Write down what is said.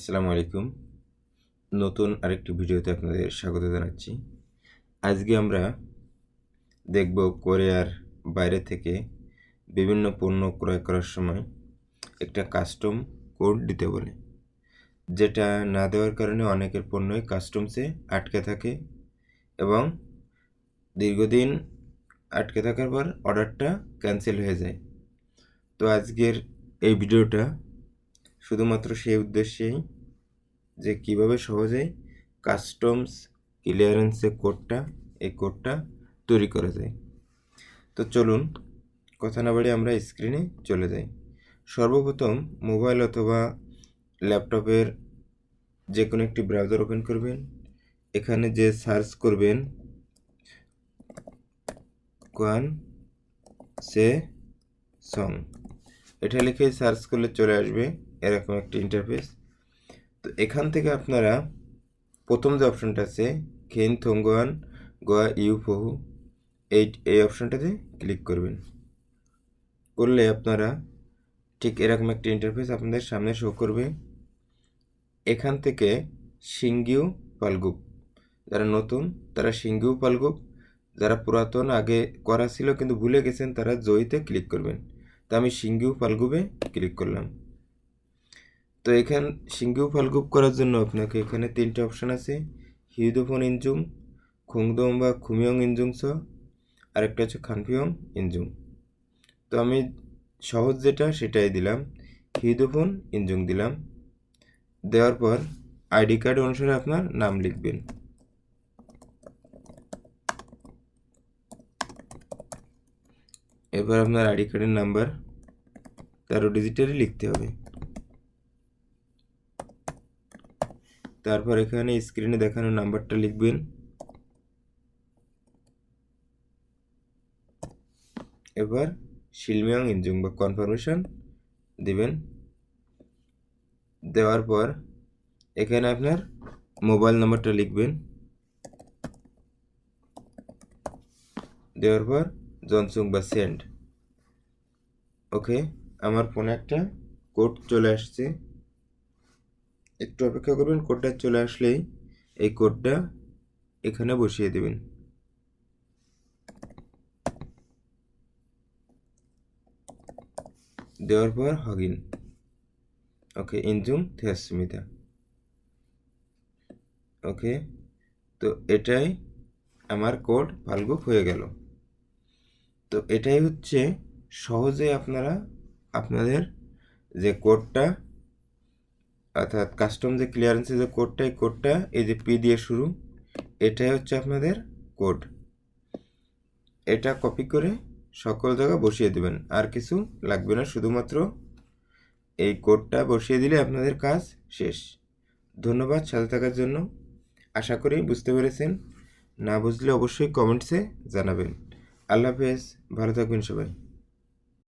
আসসালামু আলাইকুম। নতুন আরেকটি ভিডিওতে আপনাদের স্বাগত জানাচ্ছি। আজকে আমরা দেখব কোরিয়ার বাইরে থেকে বিভিন্ন পণ্য ক্রয় করার সময় একটা কাস্টম কোড দিতে বলে, যেটা না দেওয়ার কারণে অনেকের পণ্যই কাস্টমসে আটকে থাকে এবং দীর্ঘদিন আটকে থাকার পর অর্ডারটা ক্যান্সেল হয়ে যায়। তো আজকের এই ভিডিওটা শুধুমাত্র সেই উদ্দেশ্যেই যে কিভাবে সহজেই কাস্টমস ক্লিয়ারেন্সের এই কোডটা তৈরি করা যায়। তো চলুন কথা না বাড়িয়ে আমরা স্ক্রিনে চলে যাই। সর্বপ্রথম মোবাইল অথবা ল্যাপটপের যে কোনো একটি ব্রাউজার ওপেন করবেন। এখানে যে সার্চ করবেন কোয়ান সে সং, এটা লিখে সার্চ করলে চলে আসবে এরকম একটি ইন্টারফেস। তো এখান থেকে আপনারা প্রথম যে অপশনটা আছে খেন থঙ্গোয়ান গোয়া ইউফোহু এই অপশনটাতে ক্লিক করবেন। করলে আপনারা ঠিক এরকম একটা ইন্টারফেস আপনাদের সামনে শো করবে। এখান থেকে সিঙ্গিউ পালগুপ, যারা নতুন তারা সিঙ্গিউ পালগুপ, যারা পুরাতন আগে করা ছিল কিন্তু ভুলে গেছেন তারা জয়ীতে ক্লিক করবেন। তো আমি সিঙ্গিউ পালগুপে ক্লিক করলাম। তো এখান সিঙ্গিউ পালগুপ করার জন্য আপনাকে এখানে তিনটে অপশান আছে, হিউদোফোন ইনজুং, খুংদং বা খুমিয়ং ইনজুংস, আরেকটা হচ্ছে খানফিয়ং ইনজুং। তো আমি সহজ যেটা সেটাই দিলাম, হিউদোফোন ইনজুং দিলাম। দেওয়ার পর আইডি কার্ড অনুসারে আপনার নাম লিখবেন। এবার আপনার আইডি কার্ডের নাম্বার 13 ডিজিটেরই লিখতে হবে। তারপর এখানে স্ক্রিনে দেখানো নাম্বারটা লিখবেন। এবার শিলমিয়ং ইনজুং বা কনফার্মেশন দিবেন। দেওয়ার পর এখানে আপনার মোবাইল নাম্বারটা লিখবেন। দেওয়ার পর জনসুং বা সেন্ড। ওকে, আমার ফোনে একটা কোড চলে আসছে। একটু অপেক্ষা করবেন, কোডটা চলে আসলেই এই কোডটা এখানে বসিয়ে দেবেন। দেওয়ার পর হগিন। ওকে, ইনজুং থেয়াসমিতা। ওকে, তো এটাই আমার কোড ফালগুপ হয়ে গেল। তো এটাই হচ্ছে সহজে আপনারা আপনাদের যে কোডটা অর্থাৎ কাস্টম যে ক্লিয়ারেন্সের যে কোডটা, এই কোডটা এই যে পি দিয়ে শুরু, এটাই হচ্ছে আপনাদের কোড। এটা কপি করে সকল জায়গায় বসিয়ে দেবেন, আর কিছু লাগবে না, শুধুমাত্র এই কোডটা বসিয়ে দিলে আপনাদের কাজ শেষ। ধন্যবাদ সাথে থাকার জন্য। আশা করি বুঝতে পেরেছেন। না বুঝলে অবশ্যই কমেন্টসে জানাবেন। আল্লাহ হাফেজ, ভালো থাকবেন সবাই।